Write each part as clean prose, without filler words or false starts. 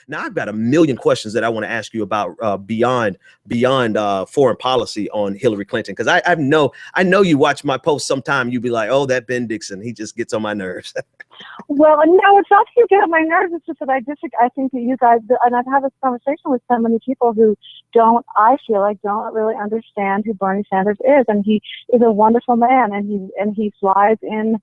Now, I've got a million questions that I want to ask you about beyond foreign policy on Hillary Clinton, because I know you watch my posts sometime. You be like, oh, that Ben Dixon, he just gets on my nerves. Well, no, it's not that you get on my nerves. It's just that I think that you guys, and I've had this conversation with so many people who I feel like don't really understand who Bernie Sanders is. And he is a wonderful man, and he flies in,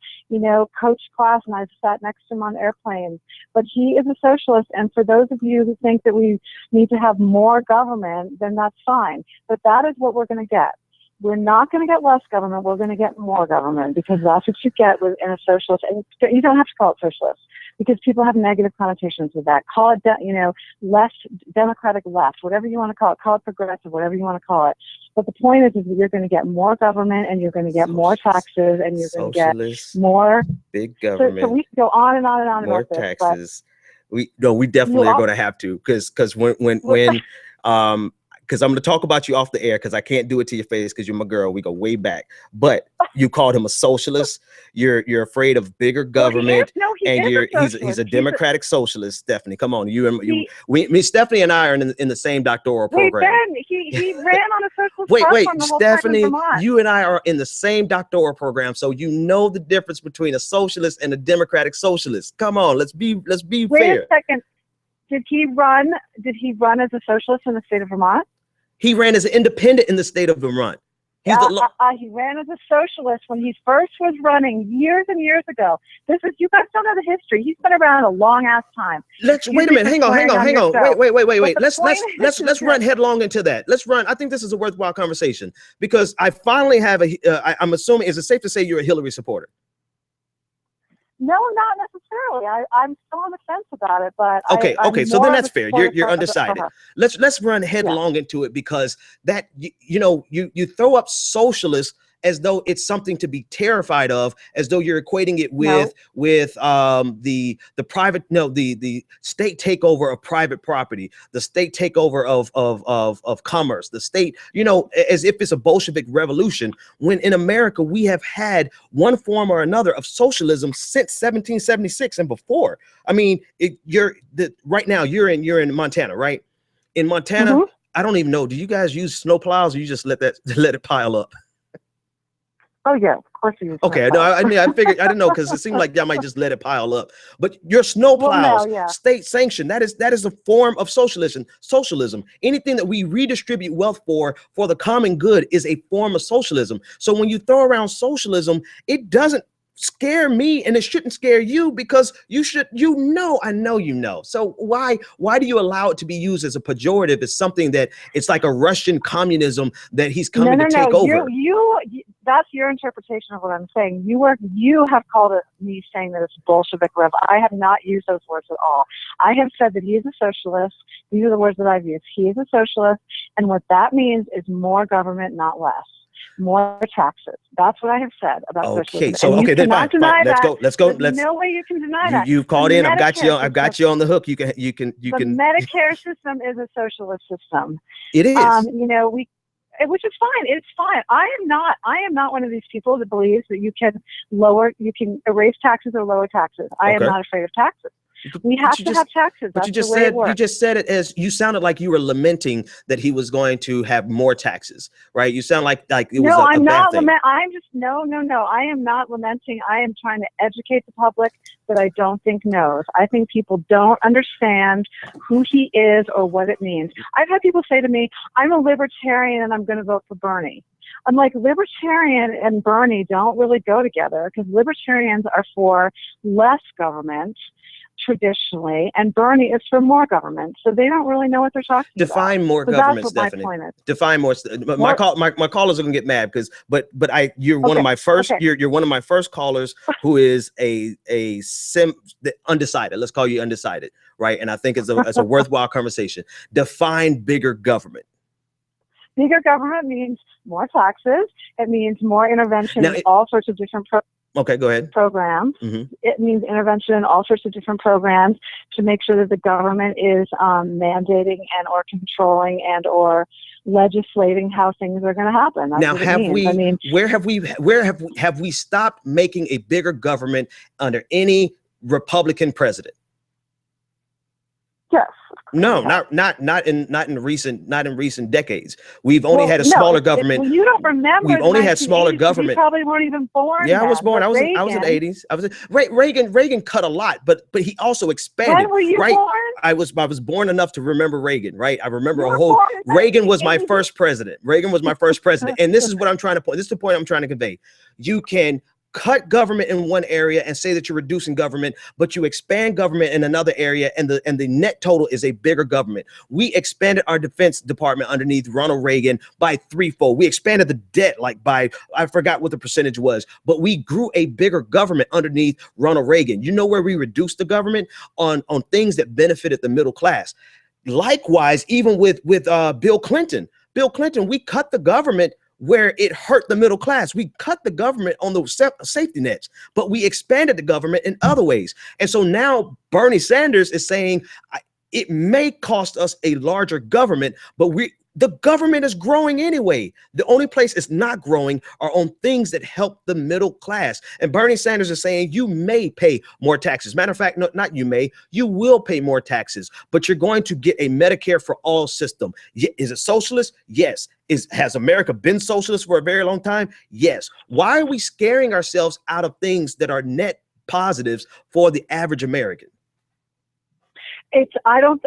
coach class, and I've sat next to him on airplanes. But he is a socialist, and for those of you who think that we need to have more government, then that's fine. But that is what we're going to get. We're not going to get less government. We're going to get more government, because that's what you get in a socialist. And you don't have to call it socialist, because people have negative connotations with that. Call it, left, democratic left, whatever you want to call it. Call it progressive, whatever you want to call it. But the point is that you're going to get more government, and you're going to get more taxes, and you're going to get more big government. So we can go on and on and on more about taxes. We definitely are going to have to, because because I'm going to talk about you off the air, because I can't do it to your face because you're my girl. We go way back. But you called him a socialist. You're afraid of bigger government, he's a democratic socialist. Stephanie, come on, Stephanie and I are in the same doctoral program. Ben, he ran on a socialist wait, platform the whole Stephanie, time in Vermont. you and I are in the same doctoral program, so you know the difference between a socialist and a democratic socialist. Come on, let's be fair. Wait a second. Did he run as a socialist in the state of Vermont? He ran as an independent in the state of Vermont. He ran as a socialist when he first was running years and years ago. You guys don't know the history. He's been around a long ass time. Wait a minute. Hang on. Wait. Let's run headlong into that. Let's run. I think this is a worthwhile conversation, because I finally have I'm assuming, is it safe to say you're a Hillary supporter? No, not necessarily. I'm still on the fence about it, but okay. So then that's fair. You're undecided. Let's run headlong into it, because that you throw up socialist as though it's something to be terrified of, as though you're equating it with the state takeover of private property, the state takeover of commerce, the state, as if it's a Bolshevik revolution, when in America we have had one form or another of socialism since 1776 and before. I mean, right now you're in Montana, right? In Montana, mm-hmm. I don't even know. Do you guys use snow plows, or you just let it pile up? Oh yeah, of course you use. Okay, no, I figured, I didn't know, because it seemed like y'all might just let it pile up. But your snow plows, state sanctioned, that is a form of socialism. Anything that we redistribute wealth for the common good is a form of socialism. So when you throw around socialism, it doesn't scare me, and it shouldn't scare you, because I know. So why do you allow it to be used as a pejorative, as something that it's like a Russian communism that he's coming to take over? That's your interpretation of what I'm saying. You have called it me saying that it's Bolshevik rev. I have not used those words at all. I have said that he is a socialist. These are the words that I've used. He is a socialist, and what that means is more government, not less. More taxes. That's what I have said about socialism. Okay, then fine. Let's go. There's no way you can deny that. You've called in. I've got you on the hook. You can. The Medicare system is a socialist system. It is. Which is fine. It's fine. I am not one of these people that believes that you can erase taxes or lower taxes. I am not afraid of taxes. We have to have taxes. But you just said it as you sounded like you were lamenting that he was going to have more taxes, right? You sound like it was a bad thing. No. I am not lamenting. I am trying to educate the public that I don't think knows. I think people don't understand who he is or what it means. I've had people say to me, I'm a libertarian and I'm going to vote for Bernie. I'm like, libertarian and Bernie don't really go together, because libertarians are for less government traditionally, and Bernie is for more government. So they don't really know what they're talking about. Define more government, Stephanie. Define more. My callers are gonna get mad, because you're one of my first. You're one of my first callers who is undecided. Let's call you undecided, right? And I think it's a worthwhile conversation. Define bigger government. Bigger government means more taxes. It means more intervention in all sorts of different Okay, go ahead. Programs. Mm-hmm. It means intervention in all sorts of different programs to make sure that the government is mandating and or controlling and or legislating how things are going to happen. That's now, have we stopped making a bigger government under any Republican president? Yes. No, not in recent decades. We've only had a smaller government. Well, you don't remember. We've only had smaller government. You probably weren't even born. Yeah, I was then, born. I was in the 80s. Reagan cut a lot, but he also expanded. When were you right? born? I was born enough to remember Reagan, right? I remember a whole Reagan was my first president. Reagan was my first president. And this is what I'm trying to point. This is the point I'm trying to convey. You can cut government in one area and say that you're reducing government, but you expand government in another area, and the net total is a bigger government. We expanded our Defense Department underneath Ronald Reagan by threefold. We expanded the debt by, I forgot what the percentage was, but we grew a bigger government underneath Ronald Reagan. You know where we reduced the government? On things that benefited the middle class. Likewise, even with Bill Clinton, we cut the government where it hurt the middle class. We cut the government on the safety nets, but we expanded the government in other ways. And so now Bernie Sanders is saying it may cost us a larger government, but the government is growing anyway. The only place it's not growing are on things that help the middle class. And Bernie Sanders is saying you may pay more taxes. Matter of fact, no, not you may, you will pay more taxes, but you're going to get a Medicare for all system. Is it socialist? Yes. Has America been socialist for a very long time? Yes. Why are we scaring ourselves out of things that are net positives for the average American? I don't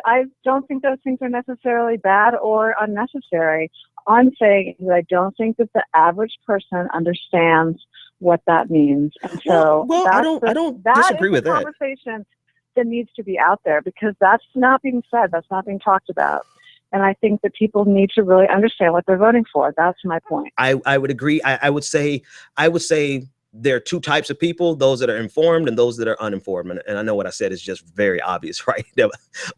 think those things are necessarily bad or unnecessary. I'm saying that I don't think that the average person understands what that means. And so I don't disagree with that. Conversation that needs to be out there, because that's not being said. That's not being talked about. And I think that people need to really understand what they're voting for. That's my point. I would agree. I would say there are two types of people, those that are informed and those that are uninformed. And I know what I said is just very obvious, right?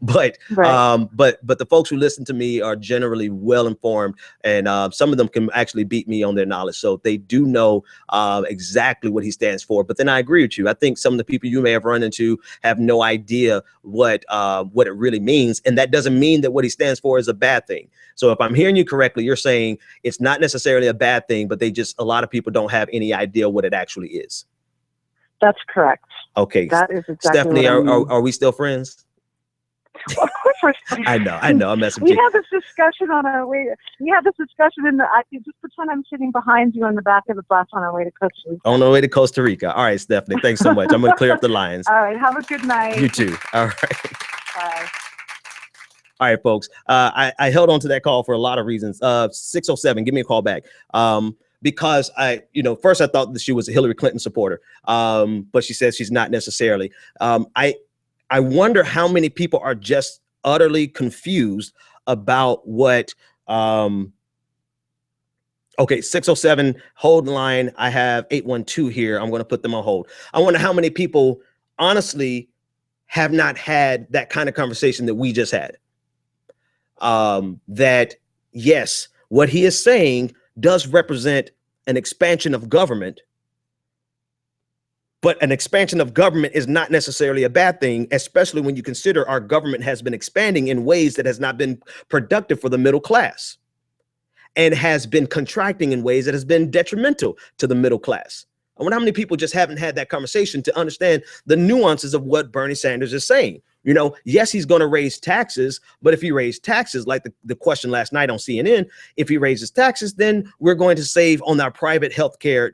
But the folks who listen to me are generally well informed, and some of them can actually beat me on their knowledge. So they do know exactly what he stands for. But then I agree with you. I think some of the people you may have run into have no idea what it really means. And that doesn't mean that what he stands for is a bad thing. So if I'm hearing you correctly, you're saying it's not necessarily a bad thing, but a lot of people don't have any idea what it actually is. That's correct. Okay. That is exactly Stephanie, what I mean. are we still friends? Well, of course we're friends. I know. I'm messing with you. We had this discussion on our way. We had this discussion just pretend I'm sitting behind you on the back of the bus on our way to Costa Rica. On the way to Costa Rica. All right, Stephanie. Thanks so much. I'm going to clear up the lines. All right. Have a good night. You too. All right. Bye. All right, folks. I held on to that call for a lot of reasons. 607, give me a call back. Because first I thought that she was a Hillary Clinton supporter, but she says she's not necessarily. I wonder how many people are just utterly confused about what. Okay, 607, hold the line. I have 812 here. I'm going to put them on hold. I wonder how many people honestly have not had that kind of conversation that we just had. That yes, what he is saying does represent an expansion of government, but an expansion of government is not necessarily a bad thing, especially when you consider our government has been expanding in ways that has not been productive for the middle class and has been contracting in ways that has been detrimental to the middle class. I wonder how many people just haven't had that conversation to understand the nuances of what Bernie Sanders is saying. Yes, he's going to raise taxes, but if he raised taxes, like the question last night on CNN, if he raises taxes, then we're going to save on our private healthcare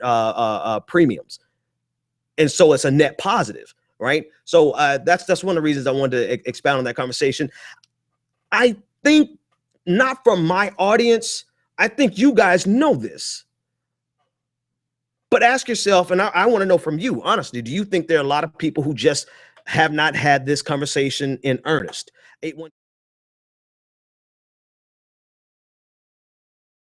premiums. And so it's a net positive, right? So that's one of the reasons I wanted to expound on that conversation. I think not from my audience. I think you guys know this. But ask yourself, and I want to know from you, honestly, do you think there are a lot of people who just have not had this conversation in earnest?